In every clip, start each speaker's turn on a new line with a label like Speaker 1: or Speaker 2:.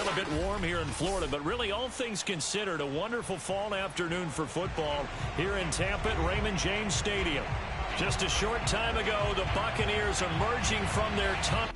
Speaker 1: Still a bit warm here in Florida, but really all things considered, a wonderful fall afternoon for football here in Tampa at Raymond James Stadium. Just a short time ago, the Buccaneers emerging from their tunnel.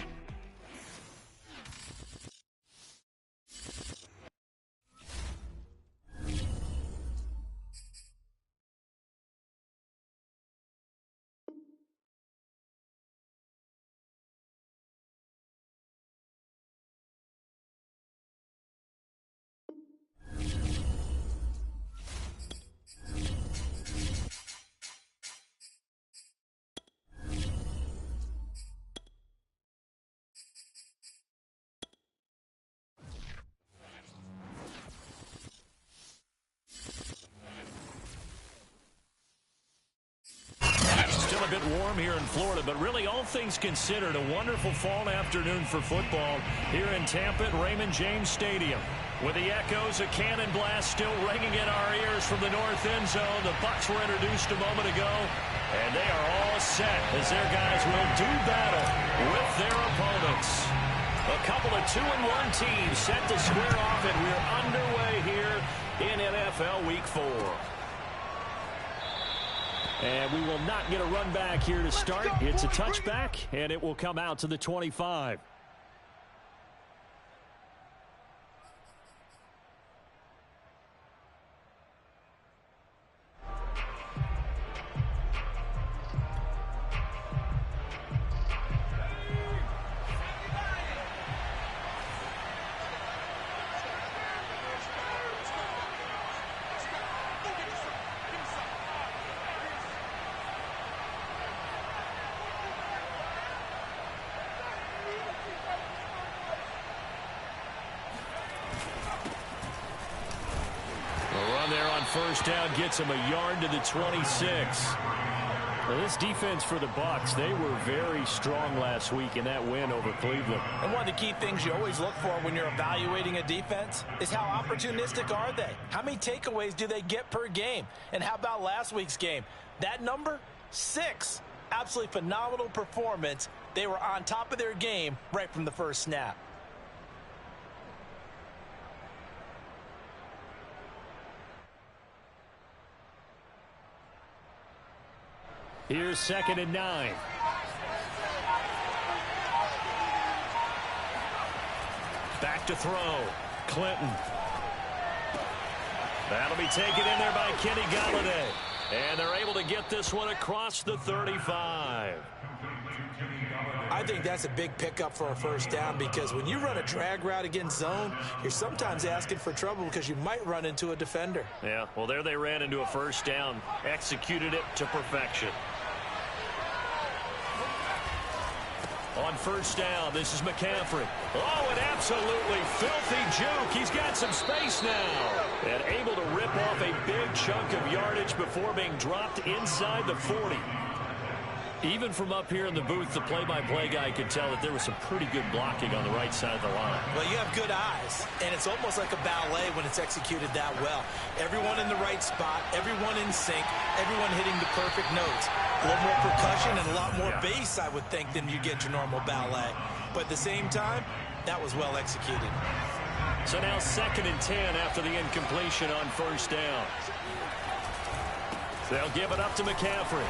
Speaker 1: Still a bit warm here in Florida, but really all things considered, a wonderful fall afternoon for football here in Tampa at Raymond James Stadium. With the echoes of cannon blast still ringing in our ears from the north end zone, the Bucs were introduced a moment ago, and they are all set as their guys will do battle with their opponents. A couple of 2-1 teams set to square off, and we're underway here in NFL Week 4. And we will not get a run back here to start. It's a touchback, and it will come out to the 25. First down gets him a yard to the 26. Well, this defense for the Bucs, they were very strong last week in that win over Cleveland.
Speaker 2: And one of the key things you always look for when you're evaluating a defense is how opportunistic are they? How many takeaways do they get per game? And how about last week's game? That number, 6. Absolutely phenomenal performance. They were on top of their game right from the first snap.
Speaker 1: Here's 2nd and 9. Back to throw. Clinton. That'll be taken in there by Kenny Golladay. And they're able to get this one across the 35.
Speaker 2: I think that's a big pickup for a first down because when you run a drag route against zone, you're sometimes asking for trouble because you might run into a defender.
Speaker 1: Yeah, well, there they ran into a first down, executed it to perfection. On first down, this is McCaffrey. Oh, an absolutely filthy juke. He's got some space now. And able to rip off a big chunk of yardage before being dropped inside the 40. Even from up here in the booth, the play-by-play guy could tell that there was some pretty good blocking on the right side of the line.
Speaker 2: Well, you have good eyes, and it's almost like a ballet when it's executed that well. Everyone in the right spot, everyone in sync, everyone hitting the perfect notes. A little more percussion and a lot more bass, I would think, than you get your normal ballet. But at the same time, that was well executed.
Speaker 1: So now 2nd and 10 after the incompletion on first down. They'll give it up to McCaffrey.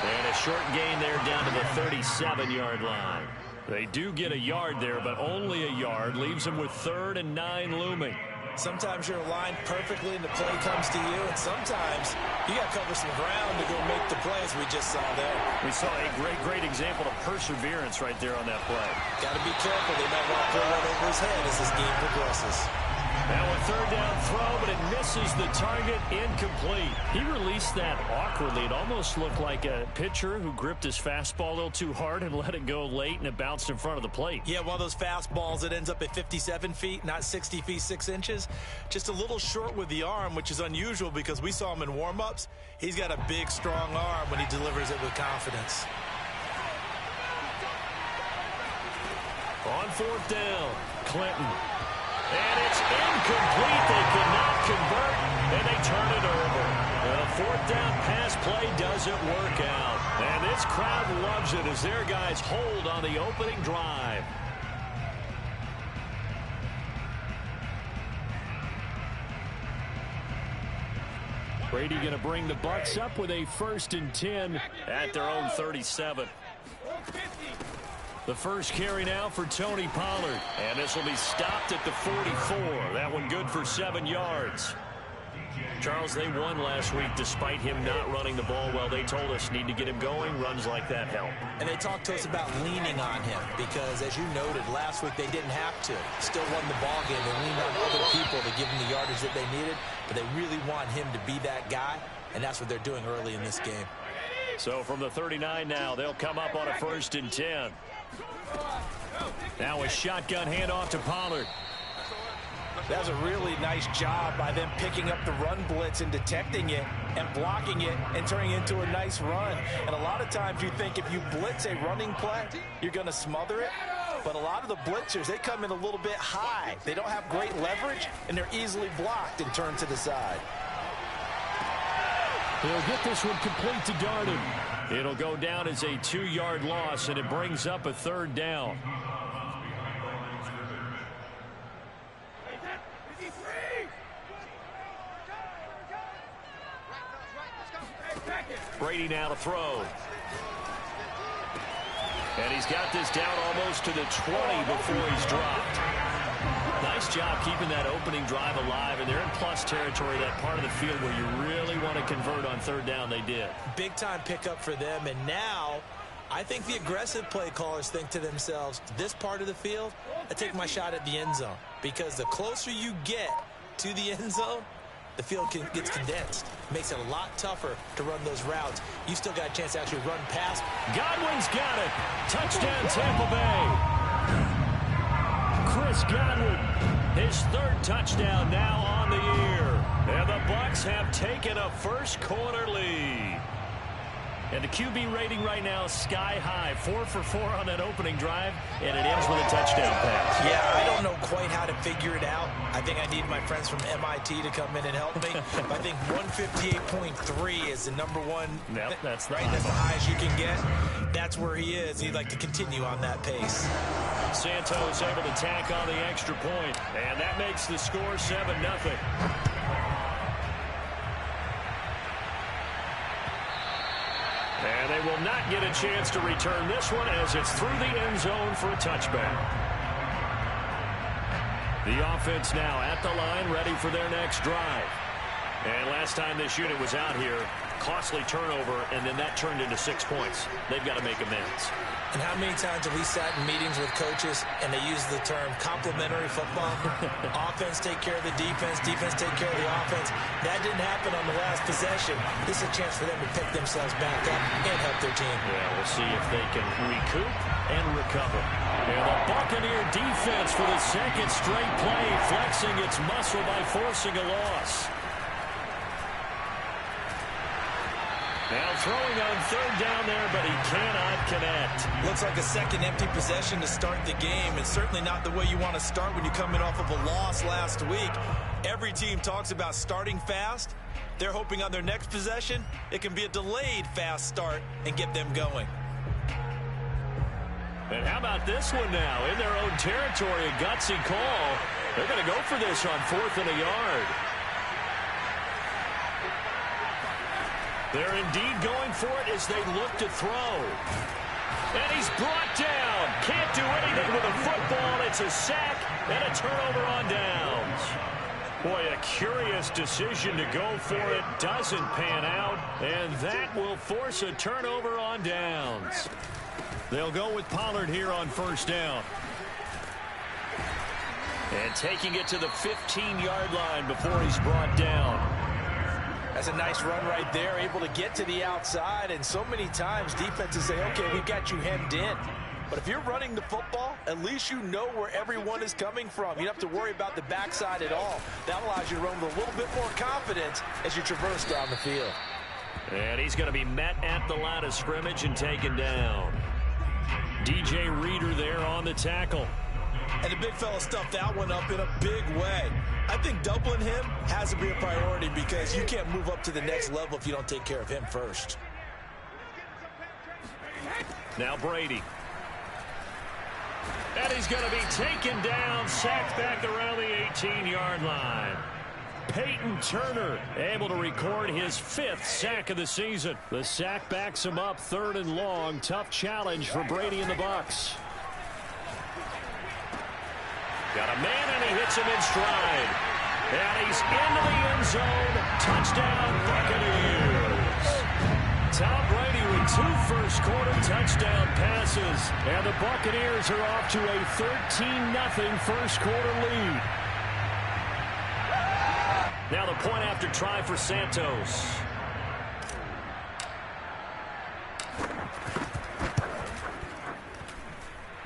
Speaker 1: And a short gain there down to the 37-yard line. They do get a yard there, but only a yard. Leaves them with 3rd and 9 looming.
Speaker 2: Sometimes you're aligned perfectly and the play comes to you, and sometimes you got to cover some ground to go make the play, as we just saw there.
Speaker 1: We saw a great example of perseverance right there on that play.
Speaker 2: Got to be careful. They might want to throw right over his head as this game progresses.
Speaker 1: Now a 3rd down throw, but it misses the target, incomplete. He released that awkwardly. It almost looked like a pitcher who gripped his fastball a little too hard and let it go late, and it bounced in front of the plate.
Speaker 2: Yeah, one of those fastballs that ends up at 57 feet, not 60 feet 6 inches. Just a little short with the arm, which is unusual because we saw him in warm-ups. He's got a big, strong arm when he delivers it with confidence.
Speaker 1: On 4th down, Clinton. And it's incomplete. They could not convert, and they turn it over. The 4th down pass play doesn't work out. And this crowd loves it as their guys hold on the opening drive. Brady going to bring the Bucs up with a 1st and 10 at their own 37. The first carry now for Tony Pollard. And this will be stopped at the 44. That one good for 7 yards. Charles, they won last week despite him not running the ball well. They told us need to get him going. Runs like that help. And they talked to us about leaning on him because, as you noted, last week they didn't have to. Still won the ball game. They leaned on other people to give them the yardage that they needed. But they really want him to be that guy, and that's what they're doing early in this game. So from the 39 now, they'll come up on a 1st and 10. Now a shotgun handoff to Pollard.
Speaker 2: That's a really nice job by them picking up the run blitz and detecting it and blocking it and turning it into a nice run. And a lot of times you think if you blitz a running play, you're going to smother it. But a lot of the blitzers, they come in a little bit high. They don't have great leverage, and they're easily blocked and turned to the side.
Speaker 1: He'll get this one complete to Darden. It'll go down as a 2-yard loss, and it brings up a 3rd down. Brady now to throw. And he's got this down almost to the 20 before he's dropped. Nice job keeping that opening drive alive, and they're in plus territory, that part of the field where you really want to convert on 3rd down. They did. Big time pickup for them, and now I think the aggressive play callers think to themselves, this part of the field, I take my shot at the end zone, because the closer you get to the end zone, the field gets condensed. Makes it a lot tougher to run those routes. You still got a chance to actually run past. Godwin's got it. Touchdown, Tampa Bay. Chris Godwin, his 3rd touchdown now on the year. And the Bucs have taken a first-quarter lead. And the QB rating right now is sky high. 4 for 4 on that opening drive, and it ends with a touchdown pass. Yeah, I don't know quite how to figure it out. I think I need my friends from MIT to come in and help me. I think 158.3 is the number one. Yep, that's right. That's the highest you can get. That's where he is. He'd like to continue on that pace. Santos able to tack on the extra point, and that makes the score 7-0. And they will not get a chance to return this one as it's through the end zone for a touchback. The offense now at the line, ready for their next drive. And last time this unit was out here, costly turnover, and then that turned into 6 points. They've got to make amends. And how many times have we sat in meetings with coaches and they use the term complementary football? Offense take care of the defense, defense take care of the offense. That didn't happen on the last possession. This is a chance for them to pick themselves back up and help their team. Yeah, we'll see if they can recoup and recover. And the Buccaneer defense for the 2nd straight play, flexing its muscle by forcing a loss. Now throwing on 3rd down there, but he cannot connect. Looks like a second empty possession to start the game, and certainly not the way you want to start when you're coming off of a loss last week. Every team talks about starting fast. They're hoping on their next possession, it can be a delayed fast start and get them going. And how about this one now? In their own territory, a gutsy call. They're going to go for this on 4th and a yard. They're indeed going for it as they look to throw. And he's brought down. Can't do anything with a football. It's a sack and a turnover on downs. Boy, a curious decision to go for it. Doesn't pan out. And that will force a turnover on downs. They'll go with Pollard here on 1st down. And taking it to the 15-yard line before he's brought down. That's a nice run right there, able to get to the outside, and so many times defenses say, okay, we've got you hemmed in. But if you're running the football, at least you know where everyone is coming from. You don't have to worry about the backside at all. That allows you to run with a little bit more confidence as you traverse down the field. And he's going to be met at the line of scrimmage and taken down. DJ Reader there on the tackle. And the big fella stuffed that one up in a big way. I think doubling him has to be a priority because you can't move up to the next level if you don't take care of him first. Now Brady. And he's going to be taken down, sacked back around the 18-yard line. Peyton Turner able to record his 5th sack of the season. The sack backs him up 3rd and long. Tough challenge for Brady and the Bucs. Got a man, and he hits him in stride. And he's into the end zone. Touchdown, Buccaneers. Tom Brady with 2 first-quarter touchdown passes. And the Buccaneers are off to a 13-0 first-quarter lead. Now the point after try for Santos.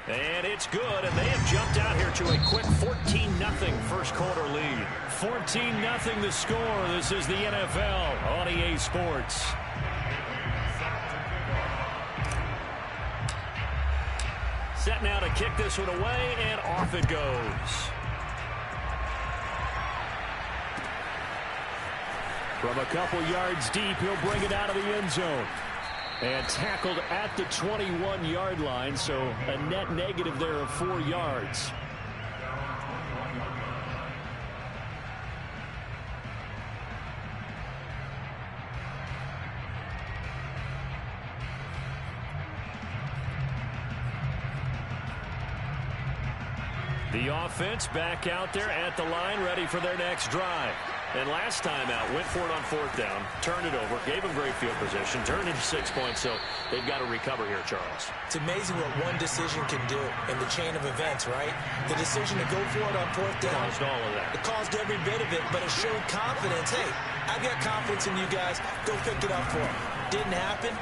Speaker 1: And it's good, and they have jumped out here to a quick 14-0 first-quarter lead. 14-0 the score. This is the NFL on EA Sports. Set now to kick this one away, and off it goes. From a couple yards deep, he'll bring it out of the end zone. And tackled at the 21-yard line, so a net negative there of 4 yards. The offense back out there at the line, ready for their next drive. And last time out, went for it on 4th down, turned it over, gave them great field position, turned into 6 points, so they've got to recover here, Charles.
Speaker 2: It's amazing what one decision can do in the chain of events, right? The decision to go for it on 4th down.
Speaker 1: Caused all of that.
Speaker 2: It caused every bit of it, but it showed confidence. Hey, I've got confidence in you guys. Go pick it up for them. Didn't happen.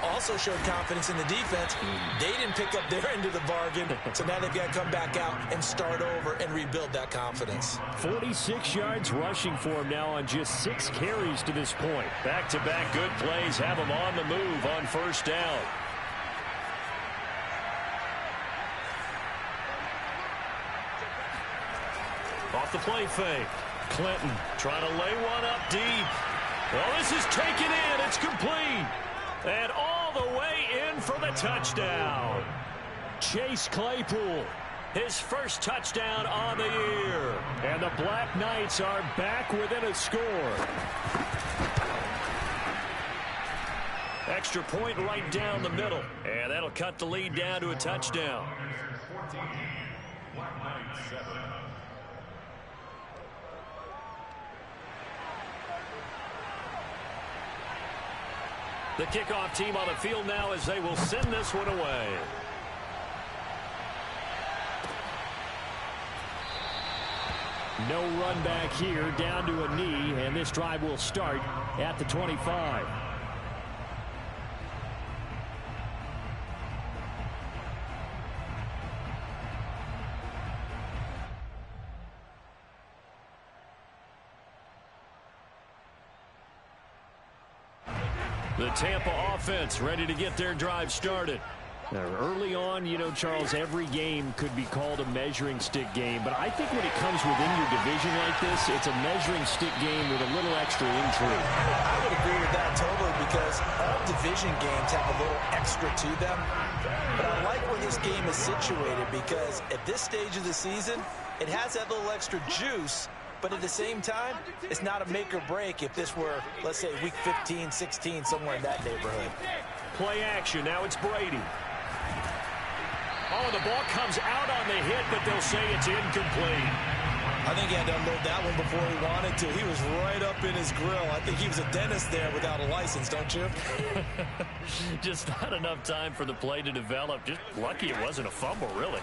Speaker 2: Also showed confidence in the defense. They didn't pick up their end of the bargain, so now they've got to come back out and start over and rebuild that confidence.
Speaker 1: 46 yards rushing for him now on just 6 carries to this point. Back-to-back good plays have him on the move on 1st down. Off the play fake. Clinton trying to lay one up deep. Well, this is taken in. It's complete. And all the way in for the touchdown. Chase Claypool, his first touchdown on the year. And the Black Knights are back within a score. Extra point right down the middle. And that'll cut the lead down to a touchdown. The kickoff team on the field now as they will send this one away. No run back here, down to a knee, and this drive will start at the 25. The Tampa offense ready to get their drive started. Now, early on, you know, Charles, every game could be called a measuring stick game. But I think when it comes within your division like this, it's a measuring stick game with a little extra intrigue.
Speaker 2: I would agree with that totally because all division games have a little extra to them. But I like where this game is situated because at this stage of the season, it has that little extra juice. But at the same time, it's not a make or break if this were, let's say, week 15, 16, somewhere in that neighborhood.
Speaker 1: Play action. Now it's Brady. Oh, the ball comes out on the hit, but they'll say it's incomplete.
Speaker 2: I think he had to unload that one before he wanted to. He was right up in his grill. I think he was a dentist there without a license, don't you?
Speaker 1: Just not enough time for the play to develop. Just lucky it wasn't a fumble, really.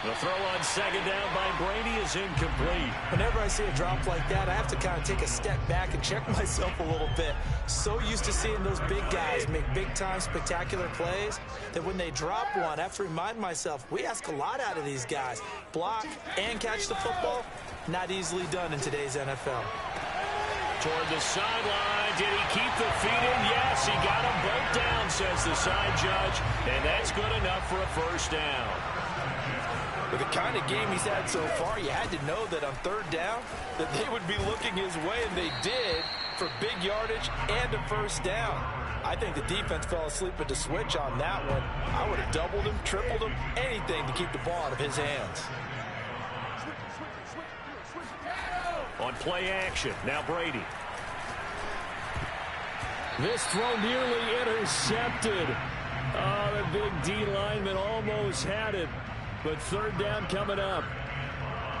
Speaker 1: The throw on second down by Brady is incomplete.
Speaker 2: Whenever I see a drop like that, I have to kind of take a step back and check myself a little bit. So used to seeing those big guys make big-time spectacular plays that when they drop one, I have to remind myself, we ask a lot out of these guys. Block and catch the football, not easily done in today's NFL.
Speaker 1: Toward the sideline, did he keep the feet in? Yes, he got them both down, says the side judge, and that's good enough for a first down.
Speaker 2: With the kind of game he's had so far, you had to know that on third down that they would be looking his way, and they did for big yardage and a first down. I think the defense fell asleep at the switch on that one. I would have doubled him, tripled him, anything to keep the ball out of his hands.
Speaker 1: On play action, now Brady.
Speaker 3: This throw nearly intercepted. Oh, the big D lineman almost had it. But third down coming up.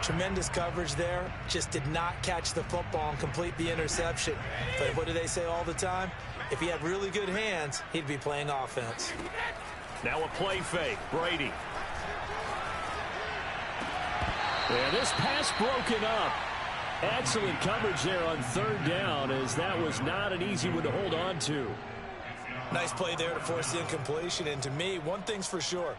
Speaker 2: Tremendous coverage there. Just did not catch the football and complete the interception. But what do they say all the time? If he had really good hands, he'd be playing offense.
Speaker 1: Now a play fake. Brady.
Speaker 3: And this pass broken up. Excellent coverage there on third down, as that was not an easy one to hold on to.
Speaker 2: Nice play there to force the incompletion. And to me, one thing's for sure.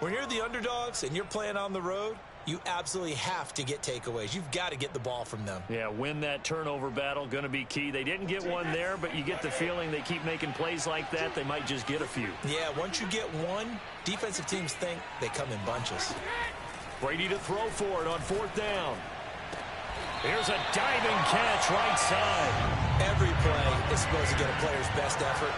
Speaker 2: When you're the underdogs and you're playing on the road, you absolutely have to get takeaways. You've got to get the ball from them.
Speaker 1: Yeah, win that turnover battle, going to be key. They didn't get one there, but you get the feeling they keep making plays like that, they might just get a few.
Speaker 2: Yeah, once you get one, defensive teams think they come in bunches.
Speaker 1: Brady to throw for it on fourth down. Here's a diving catch right side.
Speaker 2: Every play is supposed to get a player's best effort.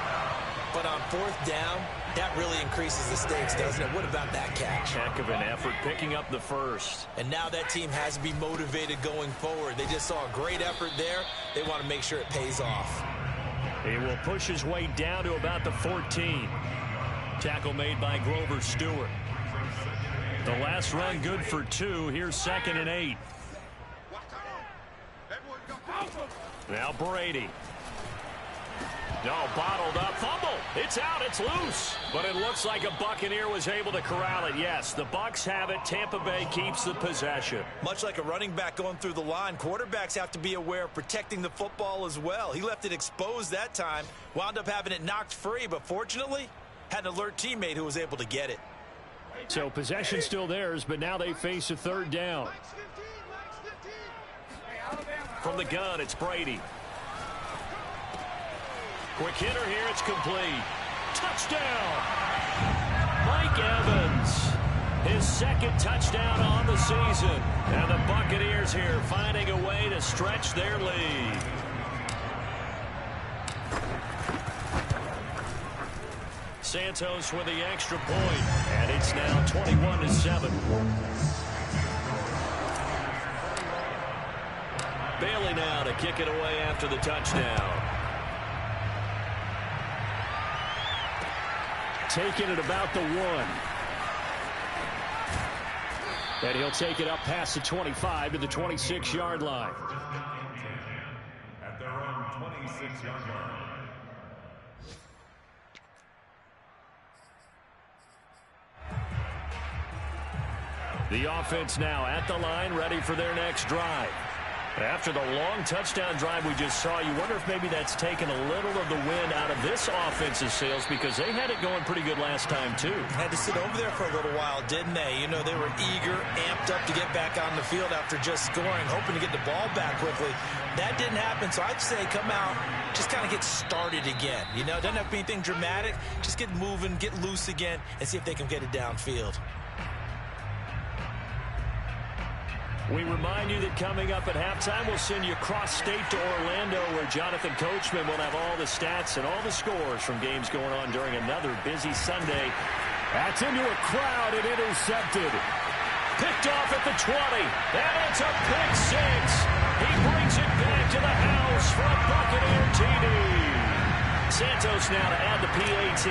Speaker 2: But on fourth down, that really increases the stakes, doesn't it? What about that catch?
Speaker 1: Heck of an effort, picking up the first.
Speaker 2: And now that team has to be motivated going forward. They just saw a great effort there. They want to make sure it pays off.
Speaker 1: He will push his way down to about the 14. Tackle made by Grover Stewart. The last run good for 2. Here's 2nd and 8. Now Brady. No, bottled up. Fumble. It's out. It's loose. But it looks like a Buccaneer was able to corral it. Yes, the Bucs have it. Tampa Bay keeps the possession.
Speaker 2: Much like a running back going through the line, quarterbacks have to be aware of protecting the football as well. He left it exposed that time. Wound up having it knocked free, but fortunately, had an alert teammate who was able to get it.
Speaker 1: So possession still theirs, but now they face a third down. From the gun, it's Brady. Quick hitter here, it's complete. Touchdown! Mike Evans. His 2nd touchdown on the season. And the Buccaneers here finding a way to stretch their lead. Santos with the extra point. And it's now 21-7. Bailey now to kick it away after the touchdown.
Speaker 3: Taking it about the 1. And he'll take it up past the 25 to the 26-yard line.
Speaker 4: At their own 26-yard line.
Speaker 1: The offense now at the line, ready for their next drive. After the long touchdown drive we just saw, you wonder if maybe that's taken a little of the wind out of this offense's sails, because they had it going pretty good last time, too.
Speaker 2: Had to sit over there for a little while, didn't they? You know, they were eager, amped up to get back on the field after just scoring, hoping to get the ball back quickly. That didn't happen, so I'd say come out, just kind of get started again. You know, it doesn't have to be anything dramatic. Just get moving, get loose again, and see if they can get it downfield.
Speaker 1: We remind you that coming up at halftime, we'll send you cross-state to Orlando, where Jonathan Coachman will have all the stats and all the scores from games going on during another busy Sunday.
Speaker 3: That's into a crowd and intercepted.
Speaker 1: Picked off at the 20, and it's a pick 6. He brings it back to the house for a Buccaneer TD. Santos now to add the PAT.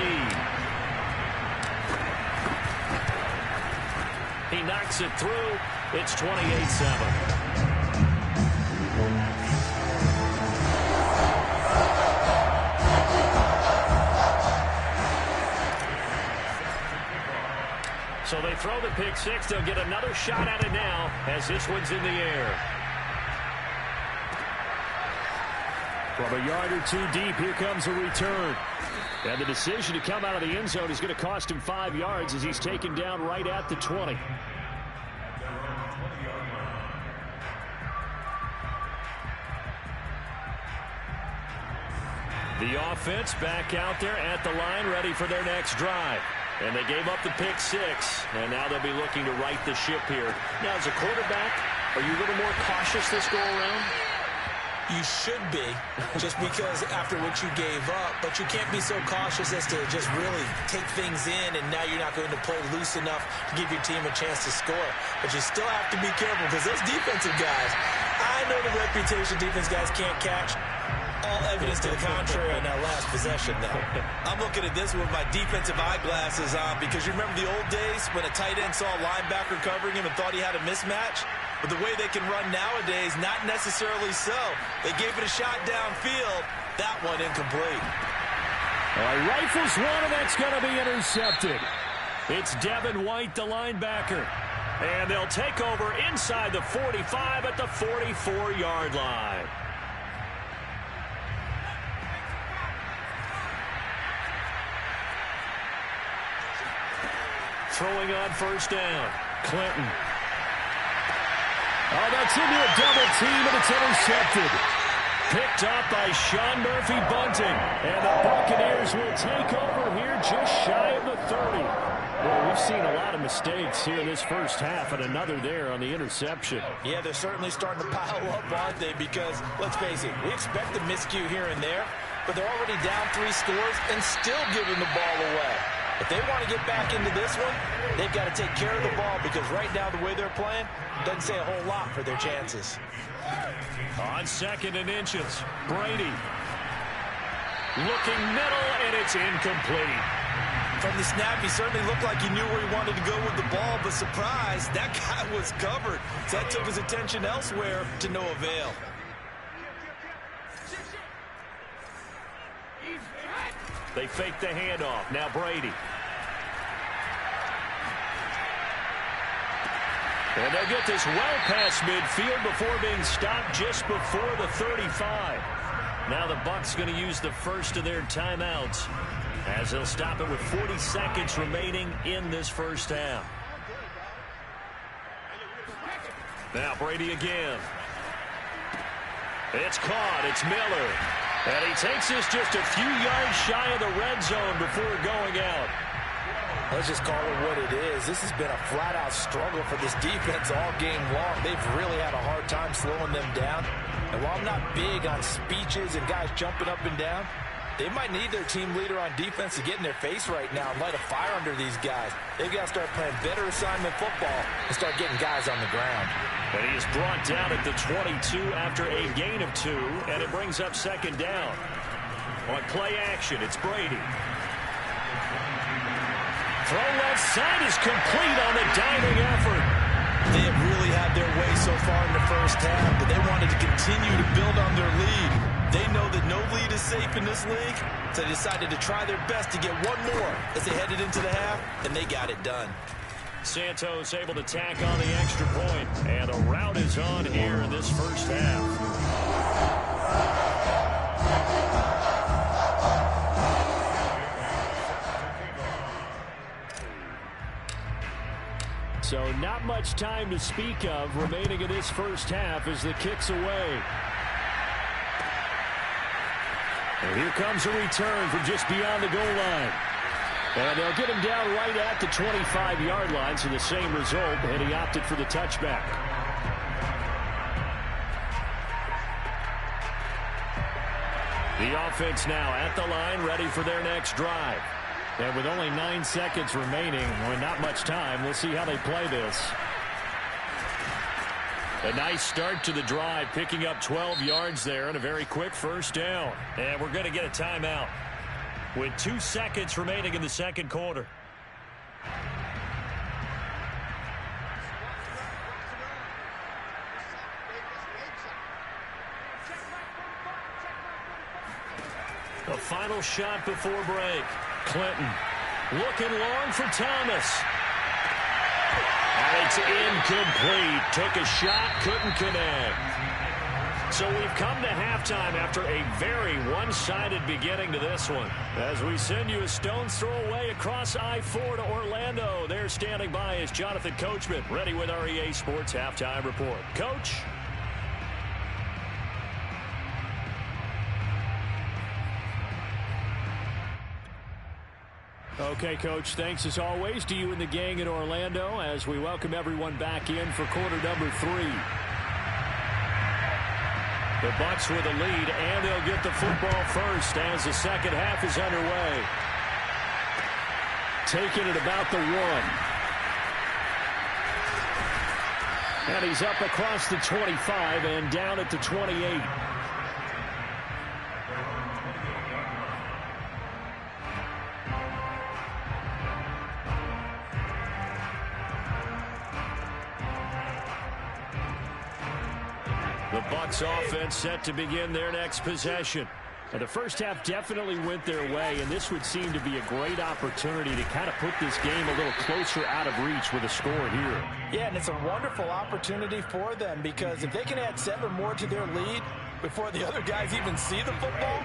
Speaker 1: He knocks it through. It's 28-7. So they throw the pick 6. They'll get another shot at it now as this one's in the air.
Speaker 3: From a yard or 2 deep, here comes a return. And the decision to come out of the end zone is going to cost him 5 yards as he's taken down right at the 20.
Speaker 1: The offense back out there at the line, ready for their next drive. And they gave up the pick 6, and now they'll be looking to right the ship here. Now, as a quarterback, are you a little more cautious this go-around?
Speaker 2: You should be, just because after what you gave up, but you can't be so cautious as to just really take things in, and now you're not going to play loose enough to give your team a chance to score. But you still have to be careful, because those defensive guys, I know the reputation defense guys can't catch. All evidence to the contrary on that last possession, though. I'm looking at this with my defensive eyeglasses on because you remember the old days when a tight end saw a linebacker covering him and thought he had a mismatch? But the way they can run nowadays, not necessarily so. They gave it a shot downfield. That one incomplete.
Speaker 3: Rifles one, and that's going to be intercepted.
Speaker 1: It's Devin White, the linebacker. And they'll take over inside the 45 at the 44-yard line. Throwing on first down. Clinton.
Speaker 3: Oh, that's into a double team, and it's intercepted.
Speaker 1: Picked up by Sean Murphy-Bunting. And the Buccaneers will take over here just shy of the 30.
Speaker 3: Well, we've seen a lot of mistakes here in this first half, and another there on the interception.
Speaker 2: Yeah, they're certainly starting to pile up, aren't they? Because, let's face it, we expect a miscue here and there, but they're already down 3 scores and still giving the ball away. If they want to get back into this one, they've got to take care of the ball because right now the way they're playing doesn't say a whole lot for their chances.
Speaker 1: On 2nd and inches, Brady. Looking middle, and it's incomplete.
Speaker 2: From the snap, he certainly looked like he knew where he wanted to go with the ball, but surprise, that guy was covered. So that took his attention elsewhere to no avail.
Speaker 1: They fake the handoff. Now Brady. And they'll get this well past midfield before being stopped just before the 35. Now the Bucs going to use the first of their timeouts as they'll stop it with 40 seconds remaining in this first half. Now Brady again. It's caught. It's Miller. And he takes this just a few yards shy of the red zone before going out.
Speaker 2: Let's just call it what it is. This has been a flat-out struggle for this defense all game long. They've really had a hard time slowing them down. And while I'm not big on speeches and guys jumping up and down, they might need their team leader on defense to get in their face right now and light a fire under these guys. They've got to start playing better assignment football and start getting guys on the ground.
Speaker 1: And he is brought down at the 22 after a gain of 2, and it brings up 2nd down. On play action, it's Brady. Throw left side is complete on the diving effort.
Speaker 2: They have really had their way so far in the first half, but they wanted to continue to build on their lead. They know that no lead is safe in this league, so they decided to try their best to get one more as they headed into the half, and they got it done.
Speaker 1: Santos able to tack on the extra point, and a rout is on here in this first half.
Speaker 3: So not much time to speak of remaining in this first half as the kick's away. And here comes a return from just beyond the goal line. And they'll get him down right at the 25-yard line, so the same result, and he opted for the touchback.
Speaker 1: The offense now at the line, ready for their next drive.
Speaker 3: And with only 9 seconds remaining, well, not much time, we'll see how they play this.
Speaker 1: A nice start to the drive, picking up 12 yards there and a very quick first down. And we're going to get a timeout with 2 seconds remaining in the second quarter. The final shot before break. Clinton looking long for Thomas. And it's incomplete. Took a shot, couldn't connect. So we've come to halftime after a very one-sided beginning to this one. As we send you a stone's throw away across I-4 to Orlando. There standing by is Jonathan Coachman, ready with our EA Sports Halftime Report. Coach?
Speaker 3: Okay, Coach, thanks as always to you and the gang in Orlando as we welcome everyone back in for quarter number 3.
Speaker 1: The Bucs with a lead, and they'll get the football first as the second half is underway. Taking it about the 1.
Speaker 3: And he's up across the 25 and down at the 28. The Bucs offense set to begin their next possession. And the first half definitely went their way, and this would seem to be a great opportunity to kind of put this game a little closer out of reach with a score here.
Speaker 2: Yeah, and it's a wonderful opportunity for them, because if they can add 7 more to their lead before the other guys even see the football,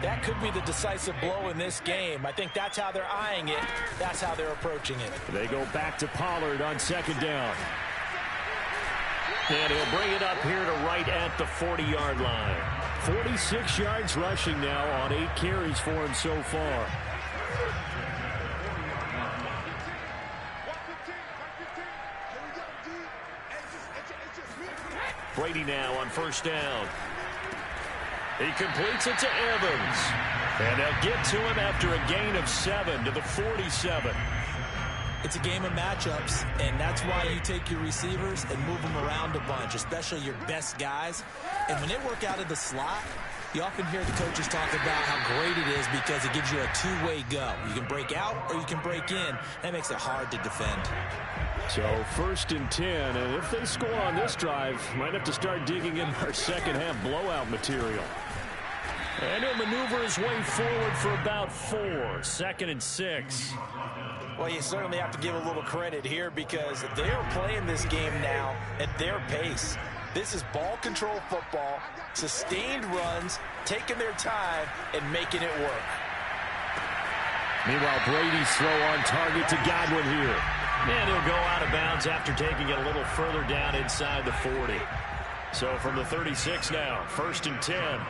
Speaker 2: that could be the decisive blow in this game. I think that's how they're eyeing it. That's how they're approaching it.
Speaker 3: They go back to Pollard on second down. And he'll bring it up here to right at the 40-yard line. 46 yards rushing now on 8 carries for him so far. Brady now on first down. He completes it to Evans. And they'll get to him after a gain of 7 to the 47.
Speaker 2: It's a game of matchups, and that's why you take your receivers and move them around a bunch, especially your best guys. And when they work out of the slot, you often hear the coaches talk about how great it is because it gives you a two-way go. You can break out or you can break in. That makes it hard to defend.
Speaker 3: So 1st and 10, and if they score on this drive, might have to start digging in our second half blowout material. And he'll maneuver his way forward for about 4. 2nd and 6.
Speaker 2: Well, you certainly have to give a little credit here because they're playing this game now at their pace. This is ball control football, sustained runs, taking their time, and making it work.
Speaker 3: Meanwhile, Brady's throw on target to Godwin here. And he'll go out of bounds after taking it a little further down inside the 40. So from the 36 now, 1st and 10.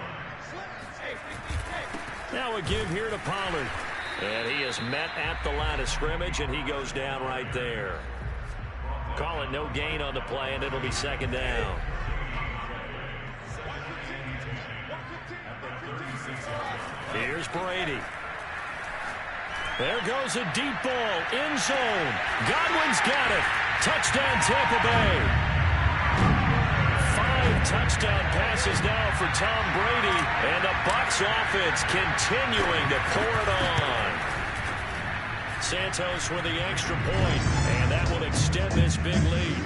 Speaker 3: Now a give here to Pollard. And he is met at the line of scrimmage, and he goes down right there. Call it no gain on the play, and it'll be 2nd down. Here's Brady. There goes a deep ball, end zone. Godwin's got it. Touchdown, Tampa Bay. 5 touchdown passes now for Tom Brady, and the Bucs offense continuing to pour it on. Santos with the extra point, and that will extend this big lead.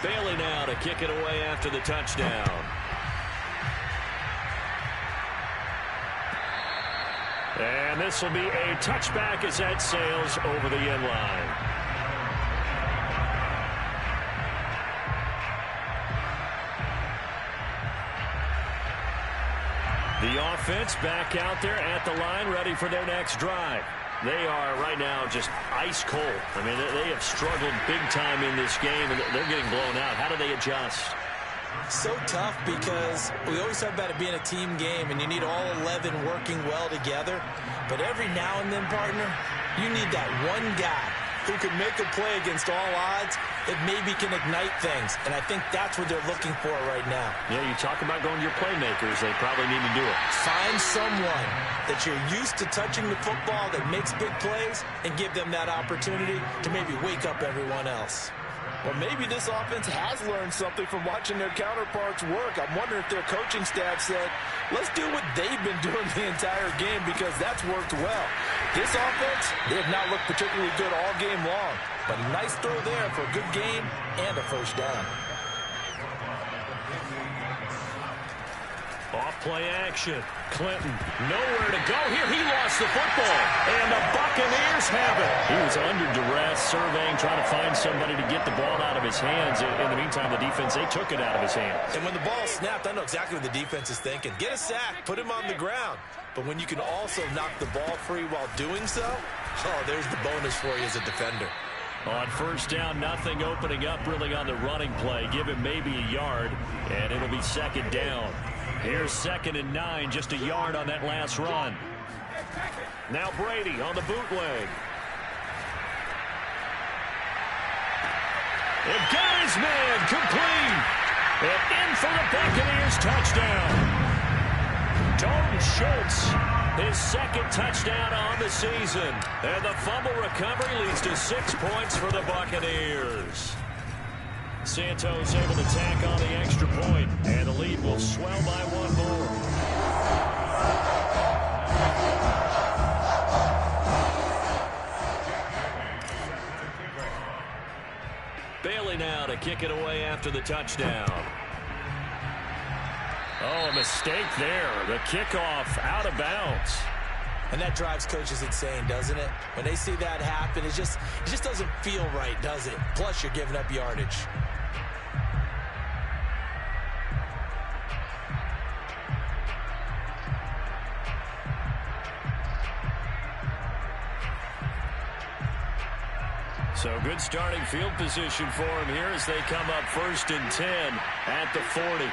Speaker 3: Bailey now to kick it away after the touchdown. And this will be a touchback as that sails over the end line. The offense back out there at the line, ready for their next drive. They are right now just ice cold. I mean, they have struggled big time in this game, and they're getting blown out. How do they adjust?
Speaker 2: So tough because we always talk about it being a team game, and you need all 11 working well together. But every now and then, partner, you need that one guy who can make a play against all odds that maybe can ignite things. And I think that's what they're looking for right now.
Speaker 3: Yeah, you talk about going to your playmakers. They probably need to do it.
Speaker 2: Find someone that you're used to touching the football that makes big plays and give them that opportunity to maybe wake up everyone else. Well, maybe this offense has learned something from watching their counterparts work. I'm wondering if their coaching staff said, let's do what they've been doing the entire game because that's worked well. This offense, they have not looked particularly good all game long. But a nice throw there for a good game and a first down.
Speaker 3: Off-play action. Clinton, nowhere to go here. He lost the football, and the Buccaneers have it. He was under duress, surveying, trying to find somebody to get the ball out of his hands. In the meantime, the defense, they took it out of his hands.
Speaker 2: And when the ball snapped, I know exactly what the defense is thinking. Get a sack, put him on the ground. But when you can also knock the ball free while doing so, oh, there's the bonus for you as a defender.
Speaker 3: On first down, nothing opening up really on the running play. Give him maybe a yard, and it'll be 2nd down. Here's 2nd and 9, just a yard on that last run. Now Brady on the bootleg. And got his man, complete. And in for the Buccaneers touchdown. Dalton Schultz His second touchdown on the season. And the fumble recovery leads to 6 points for the Buccaneers. Santos able to tack on the extra point, and the lead will swell by one more. Bailey now to kick it away after the touchdown. Oh, a mistake there. The kickoff out of bounds.
Speaker 2: And that drives coaches insane, doesn't it? When they see that happen, it just doesn't feel right, does it? Plus, you're giving up yardage.
Speaker 3: So good starting field position for him here as they come up 1st and 10 at the 40.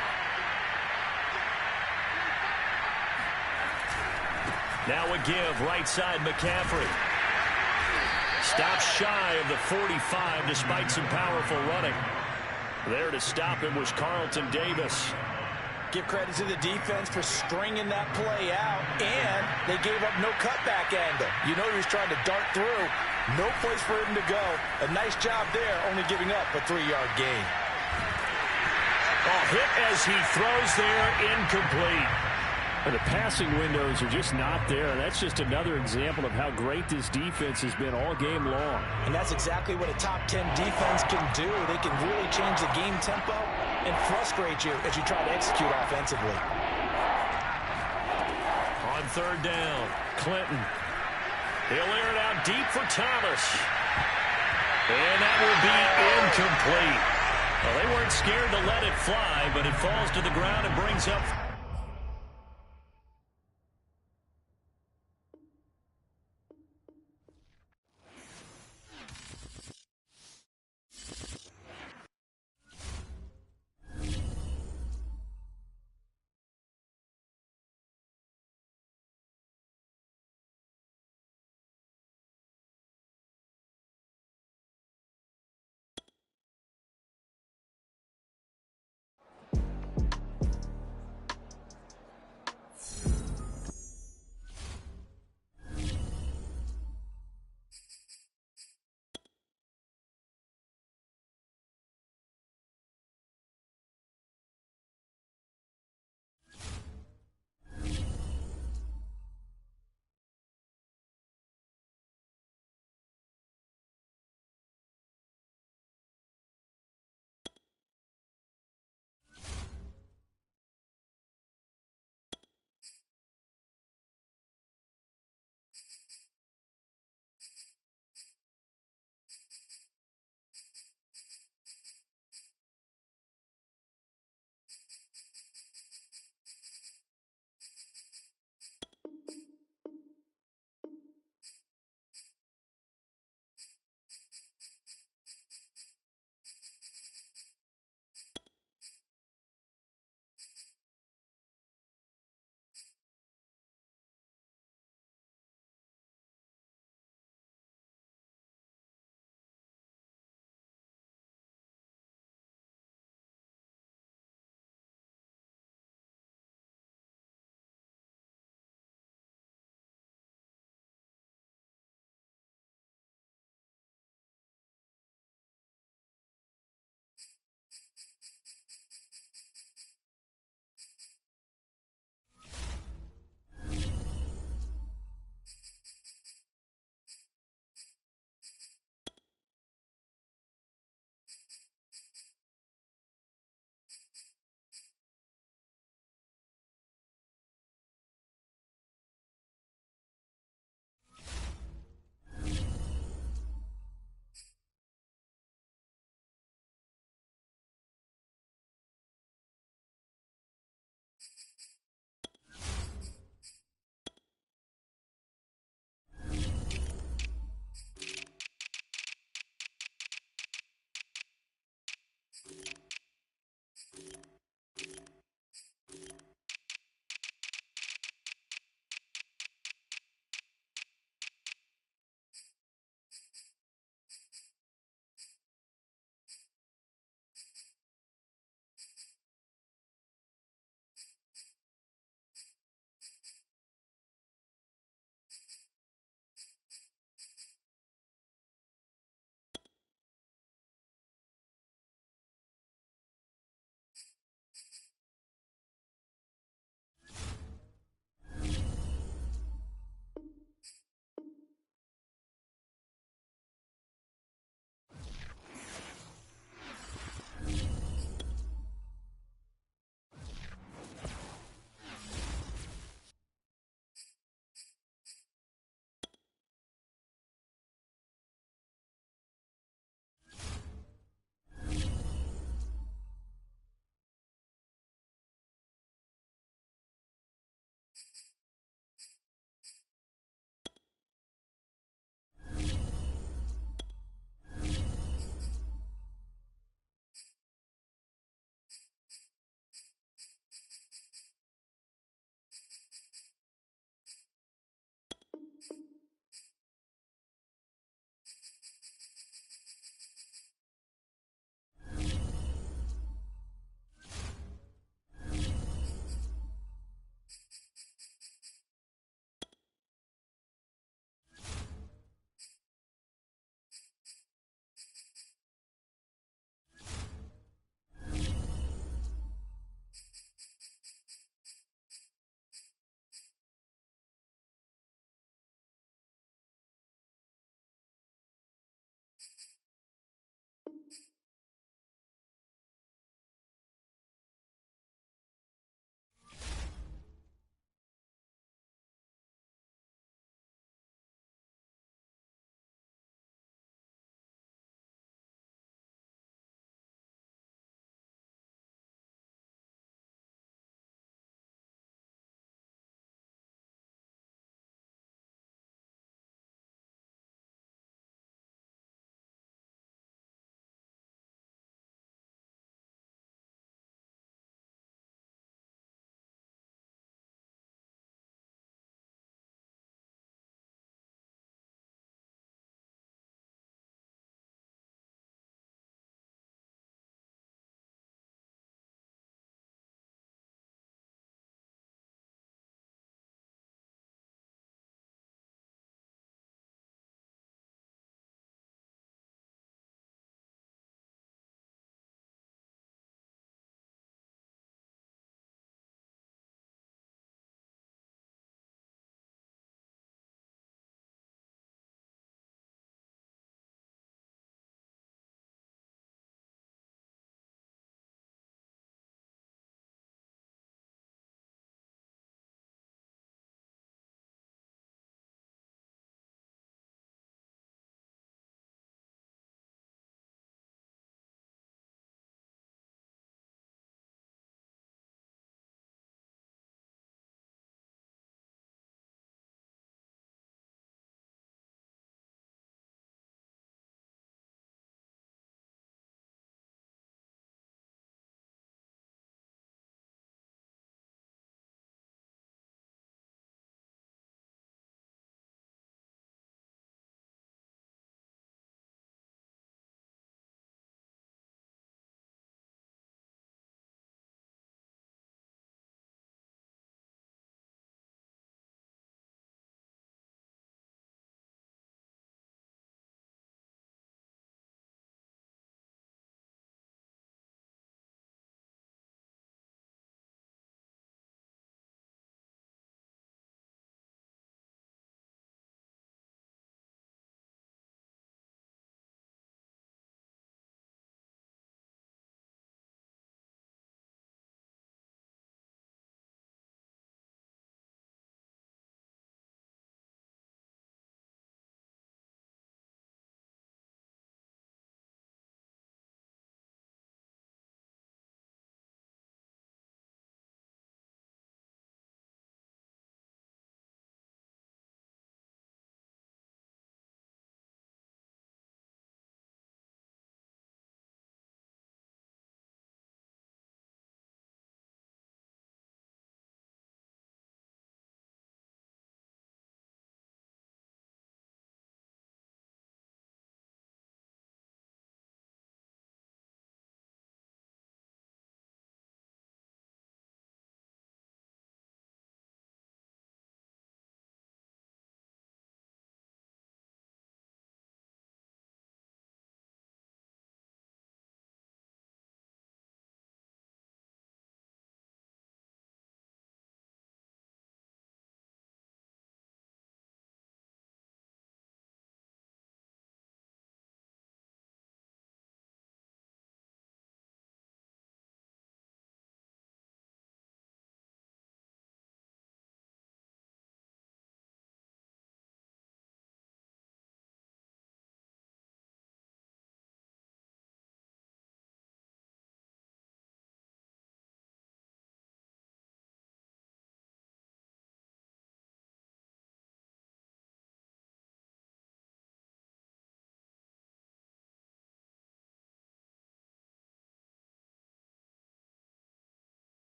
Speaker 3: Now a give right side McCaffrey. Stops shy of the 45 despite some powerful running. There to stop him was Carlton Davis.
Speaker 2: Give credit to the defense for stringing that play out, and they gave up no cutback angle. You know he was trying to dart through. No place for him to go. A nice job there, only giving up a 3-yard gain.
Speaker 3: Oh, hit as he throws there, incomplete.
Speaker 1: The passing windows are just not there. That's just another example of how great this defense has been all game long.
Speaker 2: And that's exactly what a top 10 defense can do. They can really change the game tempo and frustrate you as you try to execute offensively.
Speaker 3: On 3rd down, Clinton. He'll air it out deep for Thomas. And that will be incomplete. Well, they weren't scared to let it fly, but it falls to the ground and brings up